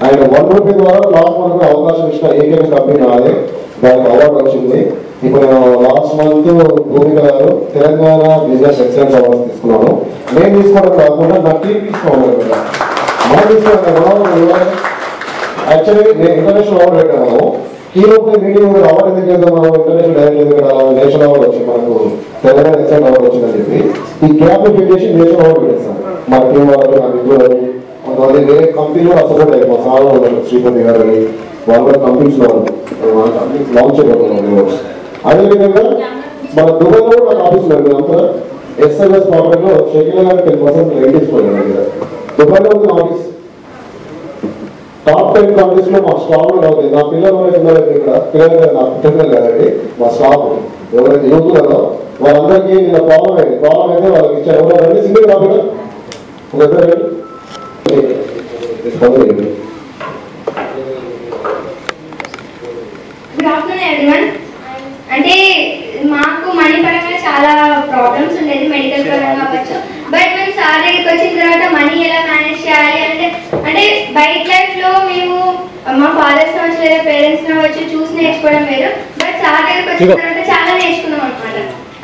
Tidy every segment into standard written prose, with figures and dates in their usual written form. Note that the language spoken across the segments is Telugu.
ఆయన 1 రూపీ ద్వారా లాస్ట్ మంత్ అవకాశం ఇచ్చిన ఏకైక కంపెనీ నాదే, దానికి అవార్డు వచ్చింది. ఇప్పుడు నేను లాస్ట్ మంత్ భూమిక గారు తెలంగాణ బిజినెస్ ఎక్సలెన్స్ అవార్డ్స్ తీసుకున్నాను. నేను తీసుకోవడం కాకుండా నా టీం తీసుకోవాలి కదా, మనం తీసుకోవాలి. యాక్చువల్లీ నేను ఇంటర్నేషనల్ అవార్డు పెట్టాను. ఈ లోపల మీటింగ్ అవార్డు ఎందుకు చేద్దాం, మనం ఇంటర్నేషనల్ డైరెక్ట్ ఎందుకు పెట్టాలి, నేషనల్ అవార్డు వచ్చింది మనకు, తెలంగాణ ఎక్సలెంట్ అవార్డు వచ్చిందని చెప్పి ఈ గ్యాప్ ఫిట్ చేసి నేషనల్ అవార్డు పెట్టేస్తాను. మా టీం వాళ్ళు, నా మిత్రులు, కొంతమంది వేరే కంపెనీలో సపోర్ట్ అయ్యారు. మా సార్ ఉన్నారు శ్రీపతి గారు అని, వాళ్ళ కంపెనీస్లో మన కంపెనీస్ లాంచ్ చేయబోతున్నాం. అదేవిధంగా మన దుబాయ్లో నాకు ఆఫీస్ లేదు అంతా ఎస్ఎల్ఎస్ ప్రాపర్టీలో షకీలా గారు 10% రేట్ ఇస్తున్నాను దగ్గర. దుబాయ్లో ఉంది ఆఫీస్. టాప్ 10 కంపెనీస్ లో మా స్టాఫ్ అవుతుంది. నా పిల్లలు ఉన్నారు ఇక్కడ, పిల్లలు నా పిల్లలు కదండి, మా స్టాఫ్ ఎవరైతే యూత్ కదా వాళ్ళందరికీ నిన్న ప్రాబ్లం అయితే వాళ్ళకి ఇచ్చారు. ఎవరంటే సింగిల్ కాకుండా ఒక ఇద్దరు గుడ్ ఆఫ్టర్నూన్ ఎవ్రీవన్. అంటే మాకు మనీ పరంగా చాలా ప్రాబ్లమ్స్ ఉండేది, మెడికల్ పరంగా కావచ్చు. బట్ మేము సార్ దగ్గరికి వచ్చిన తర్వాత మనీ ఎలా మేనేజ్ చేయాలి అంటే బయట లైఫ్లో మేము మా ఫాదర్స్ కావచ్చు లేదా పేరెంట్స్ కావచ్చు చూసి నేర్చుకోవడం వేరు. బట్ సార్ దగ్గరికి వచ్చిన తర్వాత చాలా నేర్చుకున్నాం అనమాట.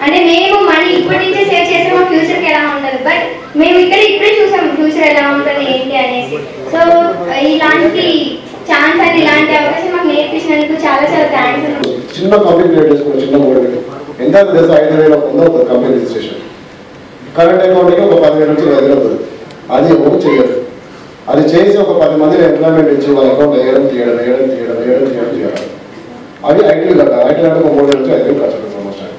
అంటే మేము మనీ ఇప్పటి నుంచే సేవ్ చేస్తే మా ఫ్యూచర్కి ఎలా ఉంటుంది, బట్ మేము ఇప్పుడే చూసాం ఫ్యూచర్ ఎలా ఉంటుంది ఏంటి అనేసి. సో ఇలాంటి ఛాన్స్ అది ఇలాంటి అవకాశం మాకు నేర్పించినందుకు చాలా చాలా థ్యాంక్స్. చిన్న కంపెనీ క్రియేట్ చేసుకున్న చిన్న మోడల్ ఎంత తెలుసు 5,000 అవుతుంది కంపెనీ రిజిస్ట్రేషన్. కరెంట్ అకౌంట్కి ఒక 10,000 నుంచి 5,000 అవుతుంది. అది ఎవరు చేయరు. అది చేసి ఒక 10 మందిని ఎంప్లాయ్మెంట్ ఇచ్చి వాళ్ళ అకౌంట్ వేయడం తీయడం చేయాలి. అది ఐటీ కట్టాలి. ఐటీ అంటే ఒక 3 నుంచి 5,000 ఖర్చు పెడతాం సంవత్సరానికి.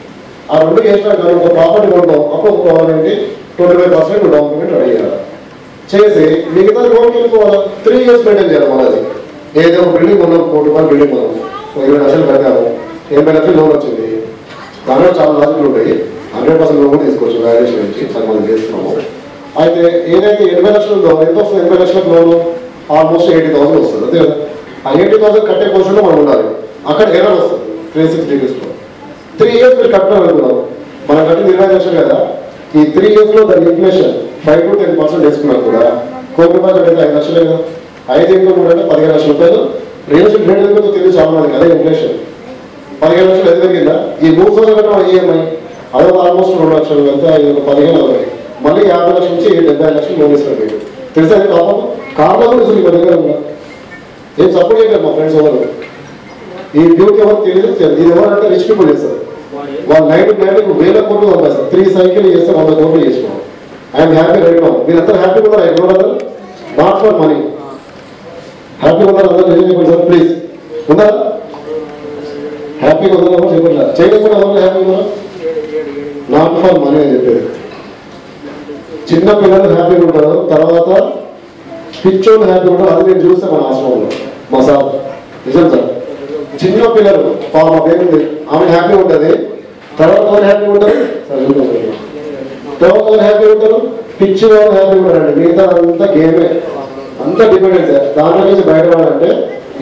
ఆ రెండు చేసినా కానీ ఒక ప్రాపర్టీ కొంటాం, అప్పుడు కావాలంటే 25% డౌన్ పేమెంట్ రెడీ చేయాలి. చేసి మిగతా లోన్కి వెళ్ళిపోవాలి. 3 years మెయింటైన్ చేయాలి. మనది ఏదో బిల్డింగ్ కొన్నాం, 1 కోటి రూపాయలు బిల్డింగ్ కొన్నాము, 20 లక్షలు కట్టాము, 80 లక్షలు లోన్ వచ్చింది. దానిలో చాలా లాజిక్లు ఉంటాయి. 100% లోన్ కూడా తీసుకోవచ్చు వాల్యుయేషన్ నుంచి, అది మనం చేస్తున్నాము. అయితే ఏదైతే 80 లక్షలు ఉందో ఎంత వస్తుంది? 80 లక్షలకు లోన్ ఆల్మోస్ట్ 80,000 వస్తుంది. అంతే కదా. ఆ 80,000 కట్టే పొజిషన్లో మనం ఉండాలి. అక్కడ ఎర్రర్ వస్తుంది 360 డేస్లో. 3 years మీరు కట్టడం అనుకున్నాం. మనం కట్టింది 20 లక్షలు కదా. ఈ 3 yearsలో దాని ఇన్ఫ్లేషన్ 5 to 10% వేసుకున్నా కూడా 1 కోటి రూపాయలు కడితే 5 లక్షలే కదా. 5 into 3 అంటే 15 లక్షల రూపాయలు. రియల్ ఎస్టేట్ రేట్ ఎందుకు తెలియదు చాలా మందికి. అదే ఇన్ఫ్లేషన్ 15 లక్షలు ఎంత పెరిగిందా? ఈ 3 సంవత్సరాలు కట్టడం ఈఎంఐ అదొక ఆల్మోస్ట్ 2 లక్షలు ఎంత, ఇది ఒక 15 అవుతుంది. మళ్ళీ 50 లక్షల నుంచి 75 లక్షలు లోన్ ఇస్తారు. తెలుసా? అది కాపాడు కార్లో కూడా ఇస్తుంది. మా దగ్గర ఏం సపోర్ట్ చేయగలరు మా ఫ్రెండ్స్ ఎవరు. ఈ డ్యూటీ ఎవరు తెలియదు. ఇది ఎవరంటే రిచ్ పీపుల్ చేస్తారు. వాళ్ళు 90 కోట్లు పంపిస్తారు. 3 సైకిల్ చేస్తే 100 కోట్లు చేసుకోవాలి. I'm happy right now. మీరంతా హ్యాపీగా ఉన్నారు. ఎవరు నాట్ ఫర్ మనీ. హ్యాపీగా ఉన్నారు అందరూ చెప్పండి సార్ ప్లీజ్. ఉన్నారా? హ్యాపీగా ఉందా చెప్పట్లా. చేయకుండా ఎవరు హ్యాపీగా ఉన్నారా? నాట్ ఫర్ మనీ అని చెప్పేది. చిన్న పిల్లలు హ్యాపీగా ఉంటారు, తర్వాత పిచ్చోళ్ళు హ్యాపీగా ఉంటారు. అది నేను చూస్తే మన ఆశ్రమంలో మా సార్ నిజం సార్. చిన్న పిల్లలు మా పేరు ఆమె హ్యాపీగా ఉంటుంది, తర్వాత వాళ్ళు హ్యాపీగా ఉంటారు, తర్వాత వాళ్ళు హ్యాపీగా ఉంటారు, పిచ్చి వాళ్ళు హ్యాపీగా ఉంటారండి. మిగతా అంతా గేమే, అంతా డిపెండెన్స్. దాంట్లో నుంచి బయటపడాలంటే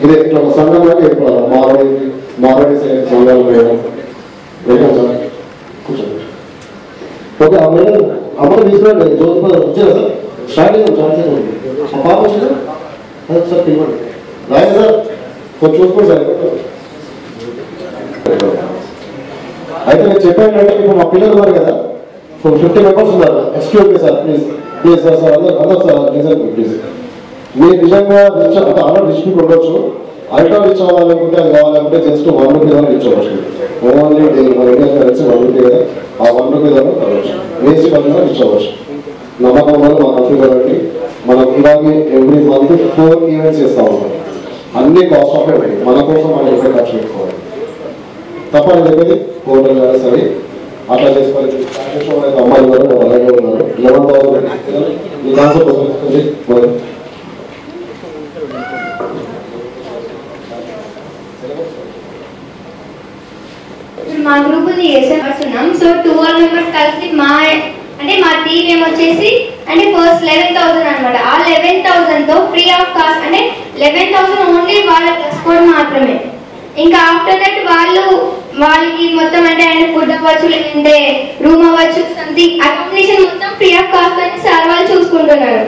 ఇదే ఇట్లా ఒక సంఘంగా ఏర్పడాలి. మారడి సంఘాలు వేయడం సార్. కూర్చోండి. ఓకే ఆ మేడం అమ్మని తీసుకురండి. జ్యోతిపద వచ్చారా సార్? స్టార్టింగ్ చేయండి. ఆ పాప వచ్చిందా? అదే సార్ తినండి రాయండి సార్. కొంచెం చూసుకోండి సార్. అయితే నేను చెప్పానంటే ఇప్పుడు మా పిల్లలు ఉన్నారు కదా, 50 members ఉన్నారు. Excuse me sir please sir. Sir అందరూ సార్ నిజంగా ప్లీజ్. మీరు నిజంగా ఆల్రెడీ రిచ్ పీపుల్ ఉండొచ్చు. అల్ట్రా రిచ్ అవ్వాలనుకుంటే అది కావాలంటే జస్ట్ 1 రూపీ దాకా రిచ్ అవ్వచ్చు. ఓన్లీ మన ఇండియా కరెన్సీ 1 రూపీ కదా, ఆ 1 రూపీ దాకా కావచ్చు. వేస్ట్ పరంగా రిచ్ అవ్వచ్చు. నమ్మకం వల్ల మా కంపెనీ కాబట్టి మనం ఇలాగే ఎవ్రీ మంత్ 4 ఈవెంట్స్ చేస్తూ ఉంటాం. అన్ని కాస్ట్ ఆఫ్ ఉంటాయి. మన కోసం మనం ఎక్కడ ఖర్చు పెట్టుకోవాలి తప్పని చెప్పేది. హోటల్ కానీ సరే అట్లా చేసుకోవాలి. అమ్మాయిలు ఉన్నారు, అలాగే ఉన్నారు. 11,000 ఈ కాన్సెప్ట్ వస్తుంది. మా గ్రూప్ ఉంది చేస్తున్నాం. సో 12 members కలిసి మా టీం ఏమొచ్చేసి అంటే ఫస్ట్ 11,000 అనమాట. ఆ 11,000తో ఫ్రీ ఆఫ్ కాస్ట్ అంటే 11,000 ఓన్లీ వాళ్ళ డ్రెస్ కోడ్ మాత్రమే. ఇంకా ఆఫ్టర్ దట్ వాళ్ళకి మొత్తం అంటే ఆయన ఫుడ్ అవ్వచ్చు, లేదంటే రూమ్ అవ్వచ్చు, సంథింగ్ అకామిడేషన్ మొత్తం ఫ్రీ ఆఫ్ కాస్ట్ అని సార్ వాళ్ళు చూసుకుంటున్నారు.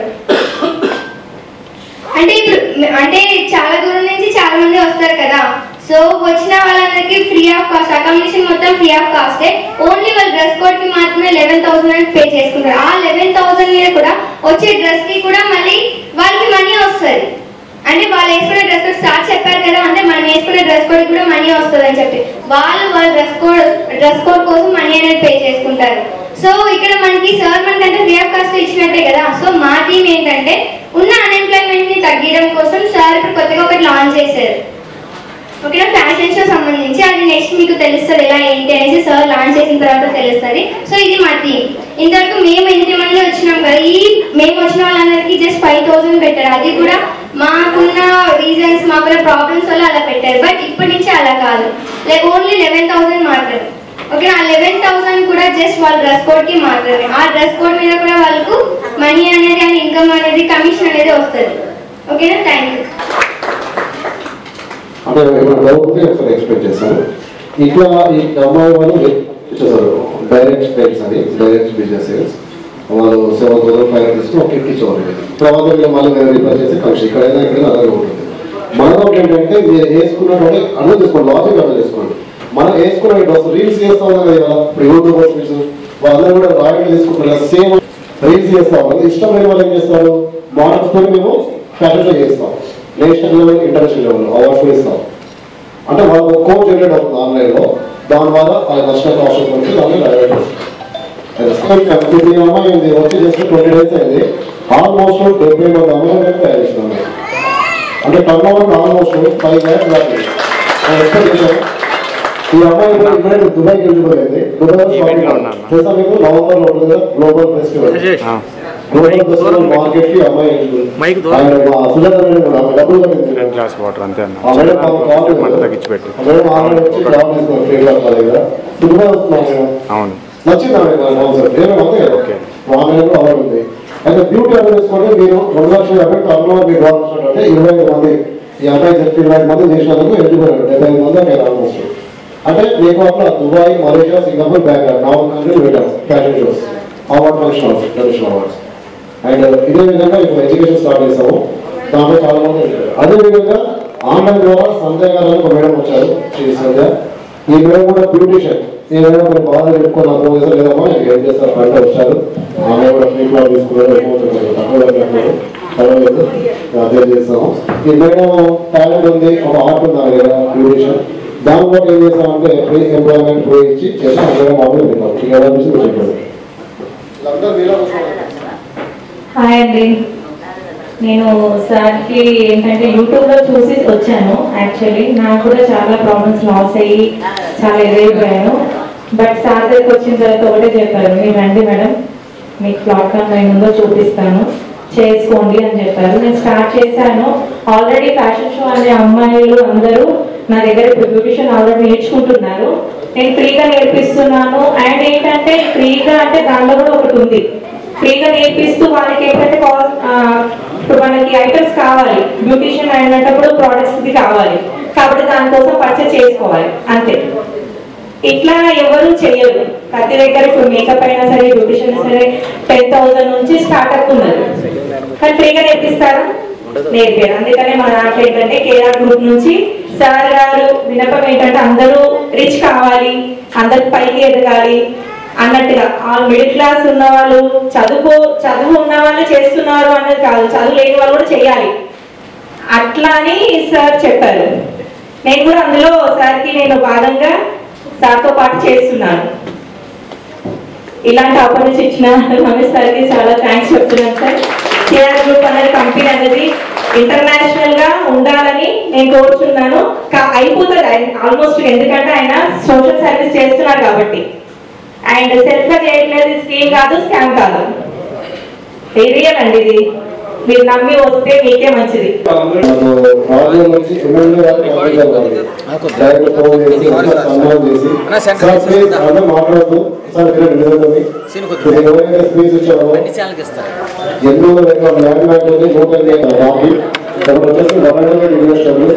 అంటే ఇప్పుడు అంటే చాలా దూరం నుంచి చాలా మంది వస్తారు కదా, సో వచ్చిన వాళ్ళందరికీ ఫ్రీ ఆఫ్ కాస్ట్, అకామిడేషన్ మొత్తం ఫ్రీ ఆఫ్ కాస్టే. ఓన్లీ వాళ్ళ డ్రెస్ కోడ్ కి మాత్రమే 11,000 పే చేసుకుంటారు. ఆ 11,000 మీద కూడా వచ్చే డ్రెస్ కి కూడా మళ్ళీ వాళ్ళకి మనీ వస్తుంది. అంటే వాళ్ళు వేసుకునే డ్రెస్ కోడ్ సార్ చెప్పారు కదా, అంటే మనం వేసుకునే డ్రెస్ కోడ్ కూడా మనీ వస్తుంది అని చెప్పి వాళ్ళ డ్రెస్ కోడ్ కోసం మనీ అనేది పే చేసుకుంటారు. సో ఇక్కడ మనకి సార్ మనకంటే ఫ్రీ ఆఫ్ కాస్ట్ ఇచ్చినట్టే కదా. సో మా టీం ఏంటంటే ఉన్న అన్ఎంప్లాయ్మెంట్ ని తగ్గించడం కోసం సార్ ఇప్పుడు కొత్తగా ఒకటి లాంచ్ చేశారు. ఓకేనా, ఫ్యాషన్ షో సంబంధించి. అది నెక్స్ట్ మీకు తెలుస్తుంది ఎలా ఏంటి అనేసి సార్ లాంచ్ చేసిన తర్వాత తెలుస్తుంది. సో ఇది మా టీం. ఇంతవరకు మేము 8 మంది వచ్చినాం కదా, మేము వచ్చిన వాళ్ళందరికీ జస్ట్ 5,000 పెట్టారు. అది కూడా మాకున్న రీజన్స్, మాకున్న ప్రాబ్లమ్స్ వల్ల అలా పెట్టారు. బట్ ఇప్పటి నుంచి అలా కాదు, ఓన్లీ 11,000 మాత్రమే. ఓకే, ఆ 11,000 కూడా జస్ట్ వాళ్ళ డ్రెస్ కోడ్ కి మాత్రమే. ఆ డ్రెస్ కోడ్ మీద కూడా వాళ్ళకు మనీ అనేది అండ్ ఇన్కమ్ అనేది కమిషన్ అనేది వస్తుంది. ఓకేనా, థ్యాంక్ యూ. అంటే ఒకసారి ఎక్స్పెక్ట్ చేస్తాను. ఇట్లా ఈ అమ్మాయి వాళ్ళు ఇచ్చేసారు డైరెక్ట్ సేల్స్ అని, డైరెక్ట్ బిజినెస్ సేల్స్. వాళ్ళు 7,500 తీసుకుని ఒక 50 ఇచ్చేవాళ్ళు. తర్వాత వీళ్ళు మళ్ళీ వేరే రిప్లై చేసి కమిషన్ ఇక్కడైనా ఇక్కడ అలాగే ఉంటుంది. మనం ఏంటంటే మీరు వేసుకున్నటువంటి అర్థం చేసుకోండి, లాజిక్ అర్థం చేసుకోండి. మనం వేసుకున్న డ్రెస్ రీల్స్ చేస్తా ఉన్నాం కదా, ఇప్పుడు యూట్యూబర్స్ వాళ్ళందరూ కూడా రాయల్ తీసుకుంటారు కదా, సేమ్ రీల్స్ చేస్తా ఉన్నాం. ఇష్టం లేని వాళ్ళు ఏం చేస్తారు, మోడల్స్ తో మేము ఫ్యాషన్ షో చేస్తాం, national level international level awards ఇస్తాం. అంటే వాళ్ళకు కోడ్ జనరేట్ అవుతుంది ఆన్లైన్లో, దాని వల్ల వాళ్ళకి నచ్చిన అవసరం వచ్చి దాన్ని డైరెక్ట్ అమ్మాయి వచ్చి జస్ట్ 20 days అయింది. ఆల్మోస్ట్ 70 మంది అమ్మాయిలు తయారు చేస్తున్నాం. అంటే టర్న్ ఓవర్ ఆల్మోస్ట్ 5 lakhs దాటి ఎక్స్పెక్ట్ చేశాను. ఈ అమ్మాయి ఇప్పుడైతే దుబాయ్కి వెళ్ళిపోయింది. దుబాయ్ చేస్తా మీకు నవంబర్లో ఉంటుంది కదా గ్లోబల్ ఫెస్టివల్. మార్కెట్ కి అమ్మాయి డబ్బులు నచ్చింది అవార్డు ఉంది. అయితే బ్యూటీ అవేర్నెస్ కూడా మీరు 2,50,000 టర్న్ మీరు అంటే 25 మంది ఈ అమ్మాయి చెప్పి 20 మంది చేసినందుకు ఎలిజిబుల్ 75 మంది అక్కడ ఆల్మోస్ట్. అంటే మీకు అట్లా దుబాయ్, మలేషియా, సింగపూర్, బ్యాంకాక్ 4 కంట్రీలు పెట్టాం fashion shows, award function international awards. And ఇదే విధంగా ఇప్పుడు ఎడ్యుకేషన్ స్టార్ట్ చేసాము, దాంట్లో చాలా మంది వచ్చారు. అదేవిధంగా ఆన్లైన్ ద్వారా సంజయ్ గారు ఒక మేడం వచ్చారు, శ్రీ సంజయ్. ఈ మేడం కూడా బ్యూటిషియన్. ఈ మేడం కొన్ని బాధ పెట్టుకుని నాకు ఫోన్ చేస్తారు, లేదమ్మా ఏం చేస్తారు అంటే వచ్చారు. ఆమె కూడా ఫ్రీ క్లాస్ తీసుకున్నారు, పర్వాలేదు అదే చేస్తాము. ఈ మేడం టాలెంట్ ఉంది, ఒక ఆర్ట్ ఉంది ఆమె దగ్గర బ్యూటిషియన్. దాని బట్టి ఏం చేస్తామంటే ఫ్రీ ఎంప్లాయ్మెంట్ ఫ్రీ ఇచ్చి చేసి అందరూ మామూలు పెట్టాం. ఇలా చెప్పారు. హాయ్ అండి, నేను సార్కి ఏంటంటే యూట్యూబ్లో చూసి వచ్చాను. యాక్చువల్లీ నాకు కూడా చాలా ప్రాబ్లమ్స్ లాస్ అయ్యి చాలా ఎదురైపోయాను. బట్ సార్ దగ్గరికి వచ్చిన తర్వాత ఒకటే చెప్పారు, మీరు రండి మేడం, మీకు ప్లాట్ఫామ్ ఏముందో చూపిస్తాను, చేసుకోండి అని చెప్పారు. నేను స్టార్ట్ చేశాను. ఆల్రెడీ ఫ్యాషన్ షో అనే అమ్మాయిలు అందరూ నా దగ్గర ఇప్పుడు బ్యూటిషియన్ ఆల్రెడీ నేర్చుకుంటున్నారు. నేను ఫ్రీగా నేర్పిస్తున్నాను. అండ్ ఏంటంటే ఫ్రీగా అంటే దానిలో కూడా ఒకటి ఉంది, ఫ్రీగా నేర్పిస్తూ వాళ్ళకి ఏంటంటే ఇప్పుడు మనకి ఐటమ్స్ కావాలి, బ్యూటిషియన్ అయినప్పుడు ప్రోడక్ట్స్ది కావాలి, కాబట్టి దానికోసం పర్చేస్ చేసుకోవాలి అంతే. ఇట్లా ఎవరు చేయరు. ప్రతి దగ్గర ఇప్పుడు మేకప్ అయినా సరే, బ్యూటిషియన్ సరే 10,000 నుంచి స్టార్ట్అప్ ఉన్నారు. కానీ ఫ్రీగా నేర్పిస్తారు, నేర్పారు. అందుకనే మన దాంట్లో ఏంటంటే కేఆర్ గ్రూప్ నుంచి సార్ గారు వినపం ఏంటంటే అందరూ రిచ్ కావాలి, అందరు పైకి ఎదగాలి అన్నట్టుగా. మిడిల్ క్లాస్ ఉన్న వాళ్ళు, చదువు ఉన్న వాళ్ళు చేస్తున్నారు అన్నది కాదు, చదువు లేని వాళ్ళు కూడా చేయాలి అట్లా అని సార్ చెప్పారు. నేను కూడా అందులో సార్కి నేను భాగంగా సార్తో పాటు చేస్తున్నాను. ఇలాంటి ఆపర్చునిటీ ఇచ్చిన రమేష్ సార్కి చాలా థ్యాంక్స్ చెప్తున్నాను సార్. కేఆర్ గ్రూప్ అనేది కంపెనీ అనేది ఇంటర్నేషనల్ గా ఉండాలని నేను కోరుచున్నాను. అయిపోతుంది ఆల్మోస్ట్, ఎందుకంటే ఆయన సోషల్ సర్వీస్ చేస్తున్నారు కాబట్టి. అండ్ సెల్ఫ్ గా చేయట్లేదు, స్కీమ్ కాదు, స్కామ్ కాదు, రియల్ అండి. ఇది మీరు నమ్మి వస్తే మీకే మంచిది. మాట్లాడుతూ స్పీచ్ ఇచ్చారు. ఎన్నో ల్యాండ్ బ్యాంక్ వచ్చేసి వరల్డ్ ఇన్వెస్టర్లు,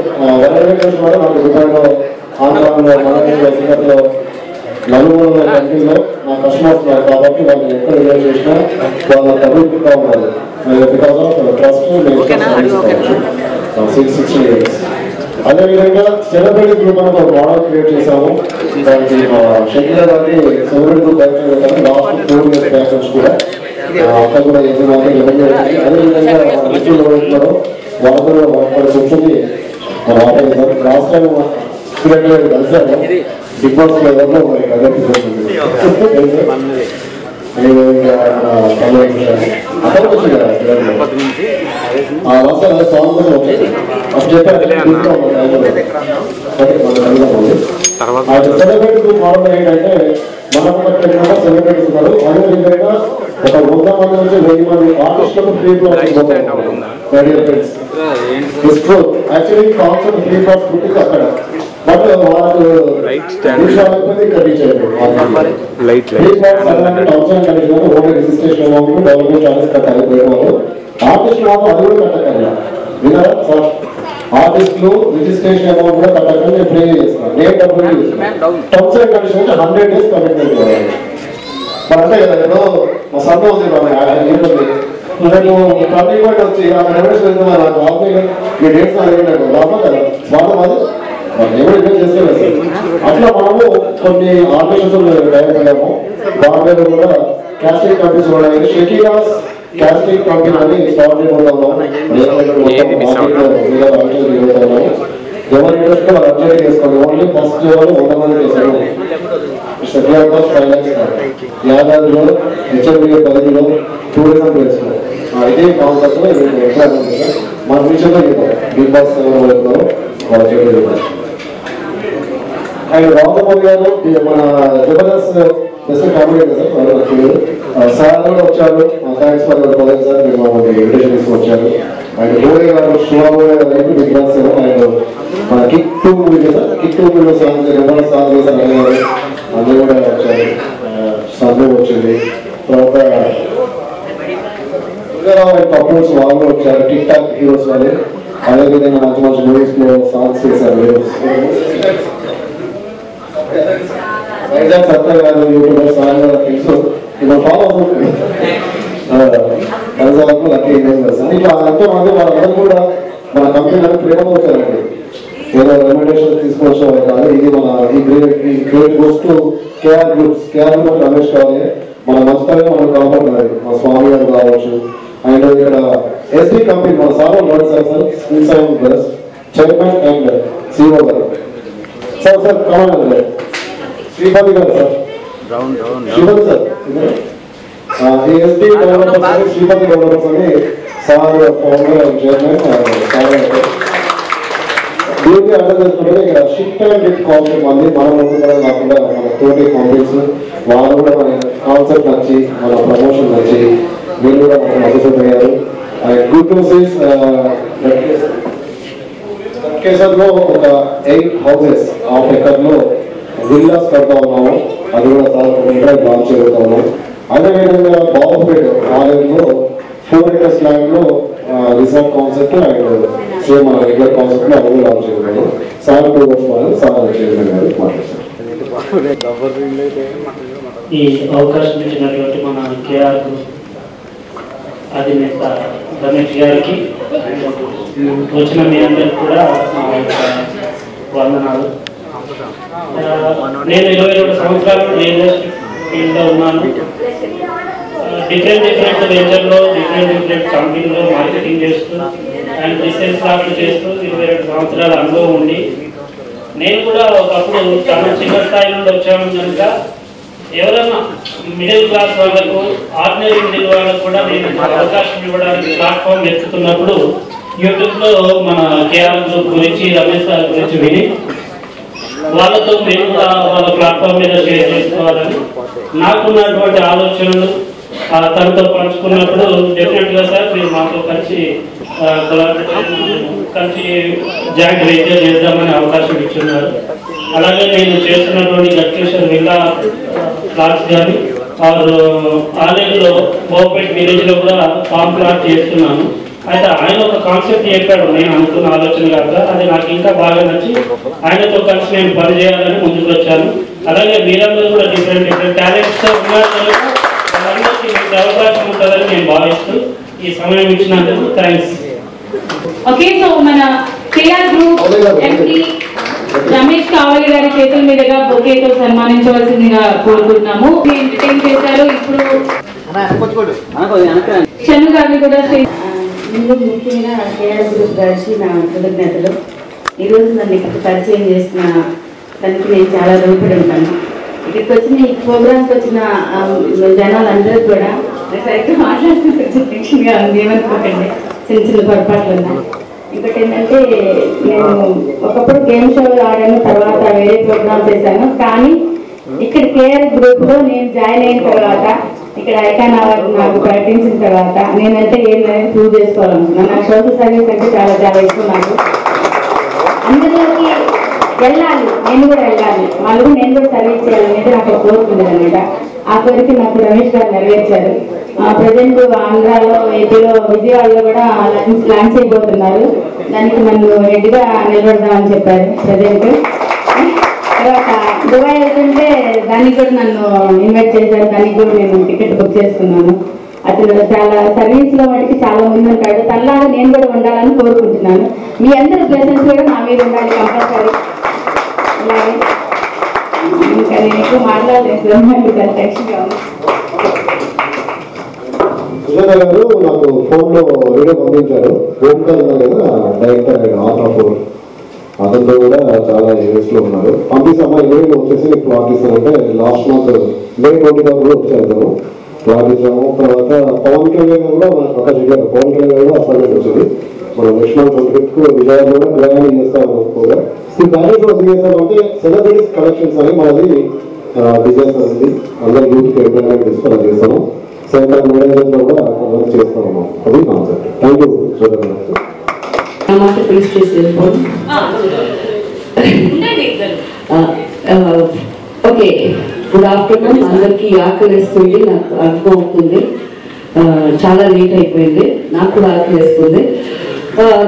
వరల్డ్ ఇన్వెస్టర్ కూడా నాకు దుబాయ్లో, ఆంధ్రాలో, మలేషియాలో, సింగపూర్లో నలుగురు కంపెనీలో నా కస్టమర్స్ ఉన్నారు కాబట్టి వాళ్ళు ఎక్కడ రిజర్వ్ చేసినా వాళ్ళ డబ్బులు పిక్తా ఉన్నారు. బికాస్ ఆఫ్ ట్రస్ట్ మేము 6 years. అదేవిధంగా సెలబ్రిటీ గ్రూప్ అని ఒక మోడల్ క్రియేట్ చేశాము. దానికి షకీలా గారికి celebrity group last 4 years back నుంచి కూడా అక్కడ కూడా అదేవిధంగా మిత్రులు ఎవరున్నారో వాళ్ళు కూడా వాళ్ళ కూర్చొని లాస్ట్ టైం కలిసాము బిగ్ బాస్ ఎవరిలో అతను వచ్చి కదా సాంగ్ కోసం వచ్చేది అప్పుడు చెప్పారు. సెలబ్రిటీ గ్రూప్ మోడల్ ఏంటంటే మన సెలబ్రిటీస్ ఉన్నారు. అదేవిధంగా ఒక 100 మంది నుంచి 1000 మంది ఆర్టిస్టులకు free actually concept free class పుట్టింది అక్కడ. బట్ వాళ్ళకు ఇక్కడ రీచ్ అయిపోయింది. Registration amount government charges cut అయిపోయిన వాళ్ళు ఆర్టిస్టులు అది కూడా కట్టగల విన్నారా సార్? ఆర్టిస్టులు రిజిస్ట్రేషన్ అమౌంట్ కూడా కట్టకుండా నేను ప్రే చేస్తాను. నేను డబ్బులు terms and conditions 100 days commitment కావాలి. మరి అంతే కదా. ఇప్పుడు మా సంతోషం నేను కమిట్మెంట్ వచ్చి ఆ రెవల్యూషన్ నాకు ఆఫీస్ మీ డేట్స్ అడిగినాడు లాభం కదా స్వాగతం అది ఎవరు చేసేది. అట్లా మనము కొన్ని ఆర్టిస్టులు డైరెక్ట్ అయ్యాము. బాంబేలో కూడా క్యాస్టింగ్ కంపెనీస్ ఉన్నాయి. షకీలాస్ క్యాస్టింగ్ కంపెనీ అని స్టార్ట్ చేయబోతున్నాము. ఎవరి ఇంట్రెస్ట్ వాళ్ళు అప్డేట్ చేసుకోండి. ఓన్లీ ఫస్ట్ వాళ్ళు 100 మంది చేశారు. యాదాద్రిలో హెచ్ఎండిలో 10లో టూరిజం ప్లేస్ ఇదే కాన్సెప్ట్ మన ఫ్యూచర్లో బిగ్ బాస్ వెళ్తారు వాళ్ళ చేతులు. ఆయన రామమోహన్ గారు మన Jabardasth best comedy sir sir కూడా వచ్చారు. థ్యాంక్స్ ఫర్ యువర్ సార్ మీరు మమ్మల్ని ఇన్విటేషన్ తీసుకొచ్చారు. ఆయన గోడే గారు శివగోడే గారు బిగ్ బాస్ ఆయన మన కిక్ 2 మూవీ సార్ కిక్ 2 మూవీలో సాంగ్ ఎవరు సాంగ్ చేశారు అందరూ కూడా వచ్చారు. సన్ను వచ్చింది. తర్వాత కపుల్స్ వాళ్ళు వచ్చారు. టిక్ టాక్ హీరోస్ వాళ్ళు. అదేవిధంగా మంచి మంచి మూవీస్ లో సాంగ్స్ చేశారు. వైజాగ్ సత్తా గారు యూట్యూబర్ సాంగ్ తెలుసు ఇలా ఫాలో అవుతుంది. లక్కీ ఇట్లా ఎంతో మంది వాళ్ళందరూ కూడా మన కంపెనీ ప్రేమతో వచ్చారండి. ఏదో రెమ్యునరేషన్ తీసుకొచ్చిన కాదు. ఇది మన ఈ great goes to KR groups. KR group Ramesh కావాలి మన మంచితనే మనం కాపాడుతున్నారు. మా స్వామి గారు కావచ్చు. అండ్ ఇక్కడ ఎస్టీ కంపెనీ మన sir brothers chairman and CEO గారు సార్ సార్ కమాండ్ శ్రీపతి గారు సార్ శ్రీపతి సార్ ఈ ఎస్టీ డెవలపర్స్ శ్రీపతి డెవలపర్స్ అని సార్ ఫౌండర్ చైర్మన్ సార్ దీనికి అర్థం చేసుకుంటే ఇక్కడ షిఫ్ట్ అండ్ గిఫ్ట్ కాన్సెప్ట్ మంది మనం అనుకుంటాం కాకుండా మన తోటి కంపెనీస్ వాళ్ళు కూడా మన కాన్సెప్ట్ నచ్చి మన ప్రమోషన్ నచ్చి వీళ్ళు కూడా మనకు అసోసియేట్ అయ్యారు. గుడ్ న్యూస్ ఇస్ కేసర్లో ఒక 8 houses హాఫ్ ఎకర్లో విల్లాస్ కడతా ఉన్నాము. అది కూడా సార్ లాంచ్ చేయబోతా ఉన్నాం. అదేవిధంగా బాబుపేట ఆలయంలో 4 acres ల్యాండ్లో రిసార్ట్ కాన్సెప్ట్ అండ్ సేమ్ మన రెగ్యులర్ కాన్సెప్ట్ అది కూడా లాంచ్ చేయబోతాము. సార్ 2 years వాళ్ళు సార్ చైర్మన్ గారు మాట్లాడతారు. ఈ అవకాశం ఇచ్చినటువంటి మన కేఆర్ అధినేత రమేష్ గారికి వచ్చిన మీ అందరికి కూడా మా యొక్క వందనాలు. నేను 22 సంవత్సరాలు రియల్ ఎస్టేట్ ఫీల్డ్లో ఉన్నాను. డిఫరెంట్ వెంచర్లో డిఫరెంట్ కంపెనీలో మార్కెటింగ్ చేస్తూ అండ్ బిజినెస్ క్లాసులు చేస్తూ 22 సంవత్సరాల అనుభవం ఉండి నేను కూడా ఒకప్పుడు చాలా చిన్న స్థాయి నుండి వచ్చాను కనుక ఎవరన్నా మిడిల్ క్లాస్ వాళ్ళకు ఆర్డినరీ మిడిల్ వాళ్ళకు కూడా నేను అవకాశం ఇవ్వడానికి ప్లాట్ఫామ్ వెతుకుతున్నప్పుడు యూట్యూబ్లో మన కేఆర్ గ్రూప్ గురించి రమేష్ సార్ గురించి విని వాళ్ళతో మేము కూడా వాళ్ళ ప్లాట్ఫామ్ మీద షేర్ చేసుకోవాలని నాకున్నటువంటి ఆలోచనలు తనతో పంచుకున్నప్పుడు డెఫినెట్గా సార్ మీరు మాతో కలిసి జాయింట్ వెంచర్ చేద్దామని అవకాశం ఇచ్చున్నారు. అలాగే నేను చేస్తున్నటువంటి గట్కేశ్వర్ విల్లా ప్లాట్స్ కానీ ఆలయంలో బోపేట్ విలేజ్లో కూడా ఫామ్ ప్లాట్ చేస్తున్నాను. అయితే ఆయన ఒక కాన్సెప్ట్ చెప్పాడు, నేను అనుకున్న ఆలోచన కాక అది నాకు ఇంకా బాగా నచ్చి ఆయనతో కలిసి నేను పని చేయాలని ముందుకు వచ్చాను. అలాగే మీరందరూ కూడా డిఫరెంట్ టాలెంట్స్తో ఉన్నారు కనుక వాళ్ళందరికీ మీకు అవకాశం ఉంటుందని నేను భావిస్తూ ఈ సమయం ఇచ్చినందుకు థ్యాంక్స్. ఓకే, సో మన కేఆర్ గ్రూప్ ఎంపీ రమేష్ కావలి గారి చేతుల మీదుగా బొకేతో సన్మానించవలసిందిగా కోరుకుంటున్నాము. ఎంటర్టైన్ చేశారు. ఇప్పుడు చందు గారిని కూడా ముందు ముఖ్యంగా కేఆర్ గ్రూప్ గారికి నా కృతజ్ఞతలు. ఈరోజు నన్ను ఇక్కడ పరిచయం చేసిన దానికి నేను చాలా రుణపడి ఉంటాను. ఇక్కడికి వచ్చిన ఈ ప్రోగ్రామ్కి వచ్చిన జనాలందరూ కూడా సరిగ్గా మాట్లాడుతూ కొంచెం టెన్షన్గా ఉంది, ఏమనుకోకండి, చిన్న చిన్న పొరపాట్లు ఉన్నాయి. ఇంకోటి ఏంటంటే నేను ఒకప్పుడు గేమ్ షోలు ఆడాను, తర్వాత వేరే ప్రోగ్రామ్ చేశాను. కానీ ఇక్కడ కేఆర్ గ్రూప్లో నేను జాయిన్ అయిన తర్వాత ఇక్కడ ఐకాన్ అవార్డు నాకు ప్రకటించిన తర్వాత నేనంటే ఏంటనేది ప్రూవ్ చేసుకోవాలనుకున్నాను. నాకు సోషల్ సర్వీస్ అంటే చాలా చాలా ఇష్టం. నాకు అందులోకి వెళ్ళాలి, నేను కూడా వెళ్ళాలి, వాళ్ళు నేను కూడా సర్వీస్ చేయాలనేది నాకు కోరుకుంది అనమాట. ఆ కోరిక నాకు రమేష్ గారు నెరవేర్చారు. ప్రజెంట్ ఆంధ్రాలో, ఏపీలో, విజయవాడలో కూడా లాంచ్ అయిపోతున్నారు. దానికి నన్ను హెడ్గా నిలబడదామని చెప్పారు ప్రజెంట్. తర్వాత దుబాయ్ వెళ్తుంటే దానికి కూడా నన్ను ఇన్వైట్ చేశారు. దానికి కూడా నేను టికెట్ బుక్ చేసుకున్నాను. అతను చాలా సర్వీస్లో వాటికి చాలా ముందు ఉంటాడు. తనలాగా నేను కూడా ఉండాలని కోరుకుంటున్నాను. మీ అందరి బ్లెస్సింగ్స్ కూడా నా మీద ఉండాలి కంపల్సరీ. అలాగే ఇంకా నేను ఎక్కువ మాట్లాడలేదు, టెన్షన్గా ఉంది. సుజాత గారు నాకు ఫోన్లో వీడియో పంపించారు. ఓంకార్ ఉన్నారు కదా, డైరెక్టర్ అండ్ ఆథర్, అతనితో కూడా చాలా ఈవెంట్స్లో ఉన్నారు. పంపిస్తామా ఈవెంట్ వచ్చేసి నీకు ప్లాట్ ఇస్తానంటే లాస్ట్ మంత్ మే 24 కూడా వచ్చారు. ప్లాట్ ఇచ్చాము. తర్వాత పవన్ కళ్యాణ్ కూడా మన పక్క చెప్పారు. పవన్ కళ్యాణ్ కూడా అపాయింట్మెంట్ వచ్చింది. మనం నెక్స్ట్ మంత్ 25th విజయవాడలో కూడా గ్రాండ్ చేస్తాము. కూడా ఈ బ్యాలెన్స్ కూడా చేస్తామంటే సెలబ్రిటీస్ కలెక్షన్స్ అని మనది బిజినెస్ అనేది అందరూ యూత్కి ఎంప్లాయ్మెంట్ ఇస్తూ అలా చేస్తాము. సెంటర్ మేనేజర్లో కూడా వర్క్ చేస్తాము. అది కాన్సెప్ట్. థ్యాంక్ యూ సుజాత గారు. ఫినిష్ చేసి ఓకే, గుడ్ ఆఫ్టర్నూన్. అందరికీ ఆకలిస్తుంది, నాకు అర్థం అవుతుంది. చాలా లేట్ అయిపోయింది, నాకు కూడా ఆకలిస్తుంది.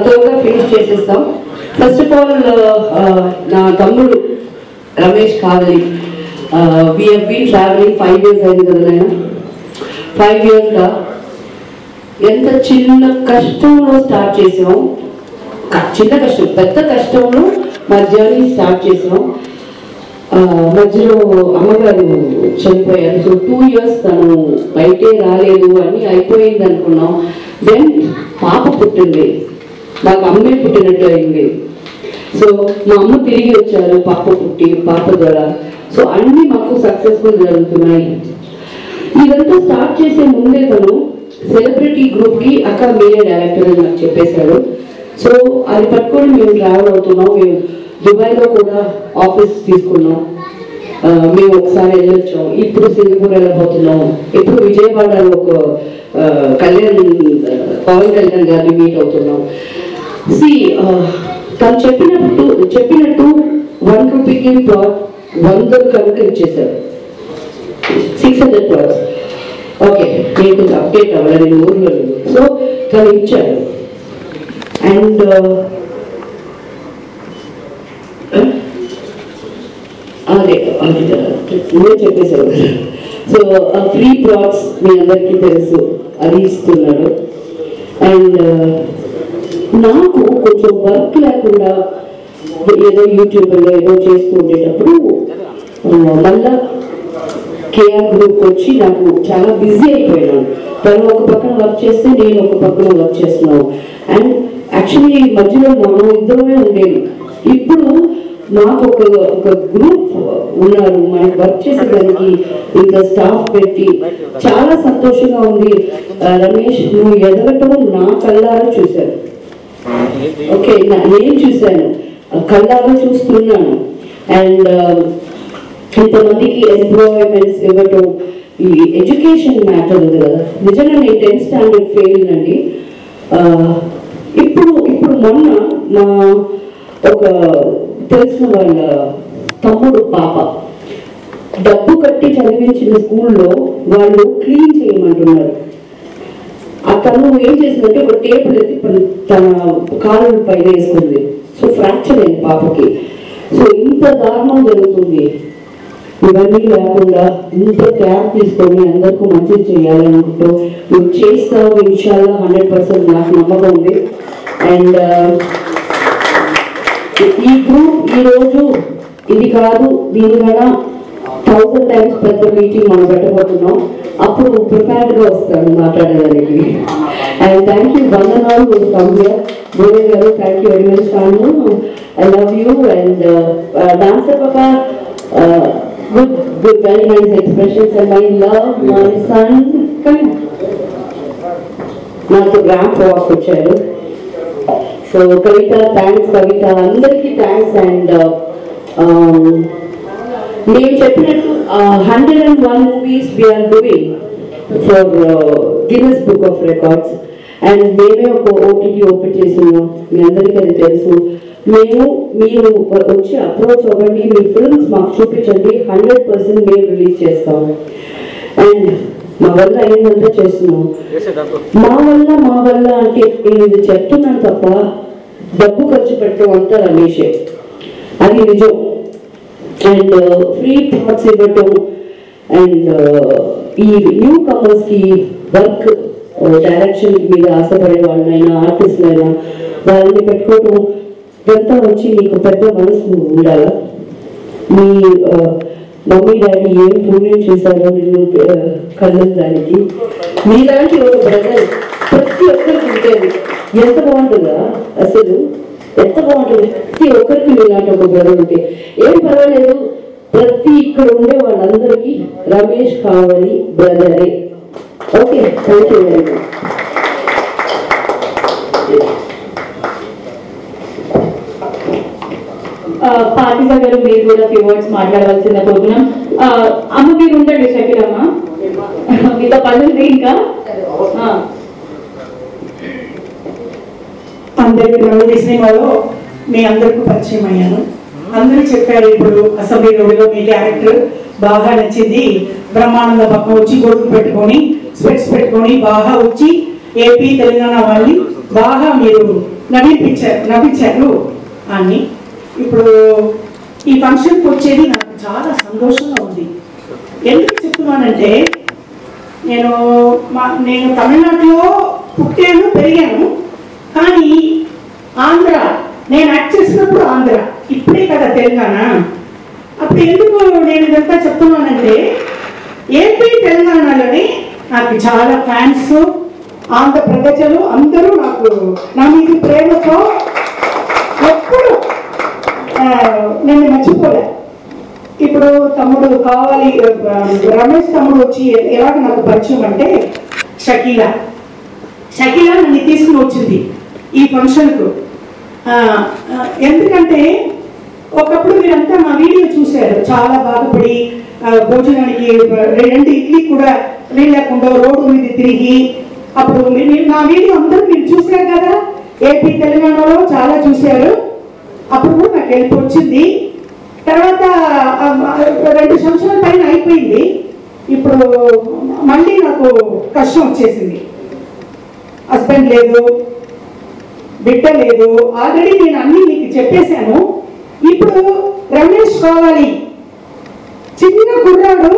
త్వరగా ఫినిష్ చేసేస్తాం. ఫస్ట్ ఆఫ్ ఆల్ నా తమ్ముడు Ramesh Kavali, we have been travelling 5 years అయింది కదా నేను. 5 yearsగా ఎంత చిన్న కష్టంలో స్టార్ట్ చేసాం, చిన్న కష్టం పెద్ద కష్టంలో మా జర్నీ స్టార్ట్ చేసాం. మధ్యలో అమ్మగారు చనిపోయారు. సో 2 years తను బయటే రాలేదు అని అయిపోయింది అనుకున్నాం. దెన్ పాప పుట్టింది, నాకు అమ్మే పుట్టినట్టు అయింది. సో మా అమ్మ తిరిగి వచ్చారు, పాప పుట్టి, పాప ద్వారా. సో అన్నీ మాకు సక్సెస్ఫుల్ జరుగుతున్నాయి. ఇదంతా స్టార్ట్ చేసే ముందే తను సెలబ్రిటీ గ్రూప్కి అక్క మీరే డైరెక్టర్ అని నాకు చెప్పేశాడు. సో అది పట్టుకొని మేము ట్రావెల్ అవుతున్నాం. మేము దుబాయ్లో కూడా ఆఫీస్ తీసుకున్నాం. మేము ఒకసారి వెళ్ళొచ్చాం. ఇప్పుడు సింగపూర్ వెళ్ళబోతున్నాం. ఇప్పుడు విజయవాడలో ఒక పవన్ కళ్యాణ్ గారిని మీట్ అవుతున్నాం. తను చెప్పినట్టు 1 రూపీకి ప్లాట్ 100 కనుక ఇచ్చేశారు. 600 plots. ఓకే, మీకు అప్డేట్ అవ్వాలి, నేను ఊర్లో. సో తను ఇచ్చారు. అండ్ అదే నువ్వే చెప్పేశావు. సో ఫ్రీ ప్లాట్స్ మీ అందరికీ తెలుసు, అది ఇస్తున్నాడు. అండ్ నాకు కొంచెం వర్క్ లేకుండా ఏదో యూట్యూబ్లో ఏదో చేస్తూ ఉండేటప్పుడు మళ్ళా కేఆర్ గ్రూప్ వచ్చి నాకు చాలా బిజీ అయిపోయాను. తను ఒక పక్కన వర్క్ చేస్తే నేను ఒక పక్కన వర్క్ చేస్తున్నాను. అండ్ యాక్చువల్లీ మధ్యలో మనం ఇద్దరమే ఉండేది. ఇప్పుడు నాకు ఒక గ్రూప్ ఉన్నారు, మనకి వర్క్ చేసేదానికి ఇంత స్టాఫ్ పెట్టి చాలా సంతోషంగా ఉంది. రమేష్, నువ్వు ఎదగటం నా కళ్ళారా చూశాను. ఓకే, నేను చూశాను, కళ్ళారా చూస్తున్నాను. అండ్ ఇంతమందికి ఎంప్లాయ్మెంట్స్ ఇవ్వటం, ఈ ఎడ్యుకేషన్ మ్యాటర్ ఉంది కదా. నిజంగా నేను 10th standard ఫెయిల్ అండి. ఇప్పుడు మొన్న మా ఒక తెలిసిన వాళ్ళ తమ్ముడు పాప డబ్బు కట్టి చదివించిన స్కూల్లో వాళ్ళు క్లీన్ చేయమంటున్నారు. తను ఏం చేసిందంటే ఒక టేబుల్ ఎత్తి తన కాలు పైన వేసుకుంది. సో ఫ్రాక్చర్ అయింది పాపకి. సో ఇంత దారుణం జరుగుతుంది. ఇవన్నీ లేకుండా ఇంత క్యార్ తీసుకొని అందరికీ మంచిది చేయాలనుకుంటూ నువ్వు చేస్తావు ఇన్షాల్లా 100% నాకు నమ్మకం ఉంది. అండ్ ఈ గ్రూప్ ఈరోజు ఇది కాదు, దీనికన్నా 1000 times పెద్ద మీటింగ్ మనం పెట్టబోతున్నాం. అప్పుడు ప్రిపేర్డ్గా వస్తాను మాట్లాడడానికి. అండ్ థ్యాంక్ యూ వందనాలు గోరే గారు, థ్యాంక్ యూ వెరీ మచ్. కాను I love you. And dancer పాపా, good very nice expressions. And I love my son. నాకు గ్రాండ్ వాక్ వచ్చారు. సో కవిత, థ్యాంక్స్ కవిత, అందరికీ థ్యాంక్స్. అండ్ నేను చెప్పినట్టు 101 movies we are doing for Guinness Book of Records. And మేమే ఒక OTT ఓపెన్ చేస్తున్నాం, మీ అందరికీ అది తెలుసు. మీరు వచ్చి అప్రోచ్ అవ్వండి, మీ ఫిల్మ్స్ మాకు చూపించండి, 100% మేము రిలీజ్ చేస్తాము. అండ్ మా వల్ల అయిందంతా చేస్తున్నాం. మా వల్ల అంటే నేను ఇది చెప్తున్నాను తప్ప డబ్బు ఖర్చు పెట్టడం అంతా రమేషే, అది నిజం. అండ్ ఫ్రీ థాట్స్ ఇవ్వటం, అండ్ ఈ న్యూ కమర్స్కి వర్క్ డైరెక్షన్ మీద ఆశపడే వాళ్ళైనా ఆర్టిస్టులైనా వాళ్ళని పెట్టుకోవటం ఇదంతా వచ్చి నీకు పెద్ద మనసు ఉండాలా. మీ మమ్మీ డాడీ ఏం పుణ్యం చేశారో నిన్ను కళ్ళడానికి. మీలాంటి ఒక బ్రదర్ ప్రతి ఒక్కరికి ఉంటుంది. ఎంత బాగుంటుందా అసలు, ఎంత బాగుంటుంది. ప్రతి ఒక్కరికి మీలాంటి ఒక బ్రదర్ ఉంటే ఏం పర్వాలేదు. ప్రతి ఇక్కడ ఉండే వాళ్ళందరికీ రమేష్ కావాలి బ్రదరే. Okay, thank you very much. పార్టీసా గారు, మీరు కూడా ఫ్యూ వర్డ్స్ మాట్లాడవలసిన కోరుతున్నాం. అమ్మ మీరు ఉండండి, షకీలమ్మ మీతో పని ఉంది ఇంకా. అందరికి నలుగురి సినిమాలో మీ అందరికీ పరిచయం అయ్యాను. అందరూ చెప్పారు ఇప్పుడు అసెంబ్లీ రోడ్లో మీ క్యారెక్టర్ బాగా నచ్చింది. బ్రహ్మానంద పక్కన వచ్చి గొడుగు పెట్టుకొని స్పెట్స్ పెట్టుకొని బాగా వచ్చి ఏపీ తెలంగాణ వాళ్ళని బాగా మీరు నవ్వించారు అని. ఇప్పుడు ఈ ఫంక్షన్కి వచ్చేది నాకు చాలా సంతోషంగా ఉంది. ఎందుకు చెప్తున్నానంటే నేను తమిళనాడులో పుట్టాను, పెరిగాను. కానీ ఆంధ్ర నేను యాక్ట్ చేసినప్పుడు ఆంధ్ర, ఇప్పుడే కదా తెలంగాణ. అప్పుడు ఎందుకు నేను ఇదంతా చెప్తున్నానంటే ఏపీ తెలంగాణలోనే నాకు చాలా ఫ్యాన్స్, ఆంధ్ర ప్రజలు అందరూ నా మీద ప్రేమతో ఎప్పుడు నన్ను మర్చిపోలే. ఇప్పుడు తమ్ముడు కావాలి, రమేష్ తమ్ముడు వచ్చి ఎలాగ నాకు పరిచయం అంటే షకీలా నన్ను తీసుకుని వచ్చింది ఈ ఫంక్షన్కు. ఎందుకంటే ఒకప్పుడు మీరంతా మా వీడియో చూశారు, చాలా బాగుపడి భోజనానికి 2 ఇడ్లీ కూడా నీళ్ళు లేకుండా రోడ్డు మీద తిరిగి, అప్పుడు నా వీడియో అందరూ మీరు చూశారు కదా, ఏపీ తెలంగాణలో చాలా చూశారు. అప్పుడు కూడా నాకు హెల్ప్ వచ్చింది. తర్వాత 2 సంవత్సరాల పైన అయిపోయింది. ఇప్పుడు మళ్ళీ నాకు కష్టం వచ్చేసింది. హస్బెండ్ లేదు, బిడ్డ లేదు. ఆల్రెడీ నేను అన్ని మీకు చెప్పేశాను. ఇప్పుడు రమేష్ కావాలి చిన్న కుర్రాడు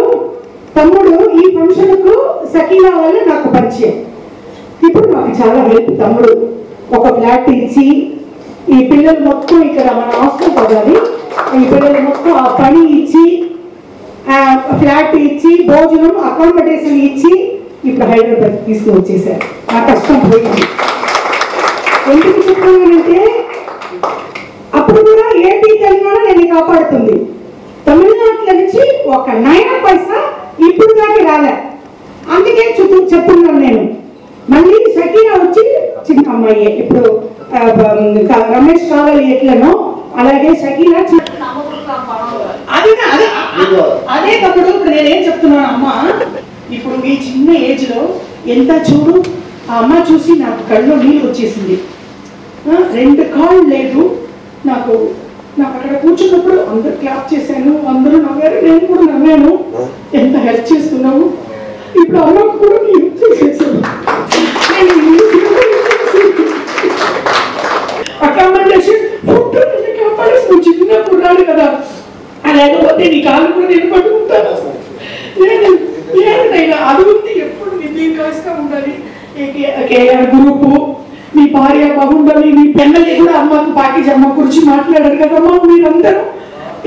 తమ్ముడు ఈ ఫంక్షన్కు షకీలా వల్ల నాకు పరిచయం. ఇప్పుడు నాకు చాలా హెల్ప్. తమ్ముడు ఒక ఫ్లాట్ ఇచ్చి ఈ పిల్లలు మొత్తం ఇక్కడ మన హాస్టల్ పడాలి, ఈ పిల్లలు మొత్తం ఆ పని ఇచ్చి ఫ్లాట్ ఇచ్చి భోజనం అకామిడేషన్ ఇచ్చి ఇప్పుడు హైదరాబాద్ తీసుకుని వచ్చేసారు. నా కష్టం పోయింది. ఎందుకు చెప్తున్నానంటే అప్పుడు కూడా ఏపీ తెలంగాణ నేను కాపాడుతుంది. తమిళనాడులో నుంచి ఒక 9 పైసా ఇప్పుడు దాకా రాలే. అందుకే చెప్తున్నాను నేను. మళ్ళీ షకీలా వచ్చి చిన్న అమ్మాయి. ఇప్పుడు రమేష్ కావాలి ఎట్లనో అలాగే షకీలా అదే తమ్ముడు. ఇప్పుడు నేనేం చెప్తున్నాను, అమ్మ ఇప్పుడు ఈ చిన్న ఏజ్ లో ఎంత చూడు, ఆ అమ్మ చూసి నాకు కళ్ళు నీళ్ళు వచ్చేసింది. 2 కాళ్ళు లేదు నాకు అక్కడ కూర్చున్నప్పుడు అందరు క్లాప్ చేశాను, అందరూ నవ్వారు, నేను కూడా నవ్వాను. ఎంత హెల్ప్ చేస్తున్నావు. ఇప్పుడు అమ్మకు కూడా హెల్ప్ చేసేసాను. అకామిడేషన్ ఫుడ్ కాపాడేసి నువ్వు చిన్న కుర్రాడు కదా, లేకపోతే నీ కాలు కూడా నేను పట్టుకుంటాను. ఏదైనా అది ఉంది, ఎప్పుడు నీ దీర్ఘాయుస్గా ఉండాలి. కేఆర్ గ్రూపు, మీ భార్య బాగుండాలి. మీ పెళ్ళకి కూడా అమ్మకు ప్యాకేజ్ అమ్మ గురించి మాట్లాడారు కదమ్మా మీరందరూ.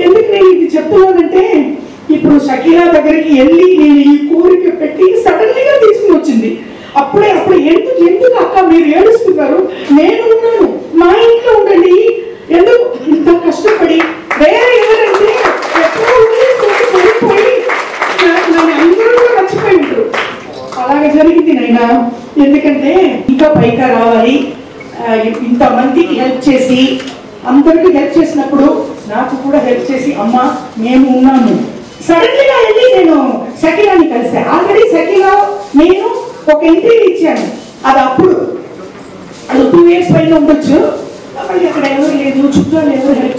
ఎందుకు నేను ఇది చెప్తున్నానంటే, ఇప్పుడు షకీలా దగ్గరికి వెళ్ళి నేను ఈ కోరిక పెట్టి సడన్లీగా తీసుకుని వచ్చింది. అప్పుడే ఎందుకు అక్క మీరు ఏడుస్తున్నారు, నేను ఉన్నాను, మా ఇంట్లో ఉండండి, ఎందుకు ఇంత కష్టపడి వేరే ఎవరంటే ఎప్పుడో పడిపోయి నన్ను అందరూ కూడా మర్చిపోయి ఉంటారు. అలాగే జరిగింది నైనా. ఎందుకంటే ఇంకా పైగా రావాలి, ఇంతమందికి హెల్ప్ చేసి, అందరికీ హెల్ప్ చేసినప్పుడు నాకు కూడా హెల్ప్ చేసి అమ్మ మేము ఉన్నాము. సడన్లీగా వెళ్ళి నేను షకీలాని కలిసాను. ఆల్రెడీ షకీలా నేను ఒక ఇంటర్వ్యూ ఇచ్చాను, అది అప్పుడు అది 2 years పైన ఉండొచ్చు. అక్కడ ఎవరు లేదు, చుట్టాలు ఎవరు హెల్ప్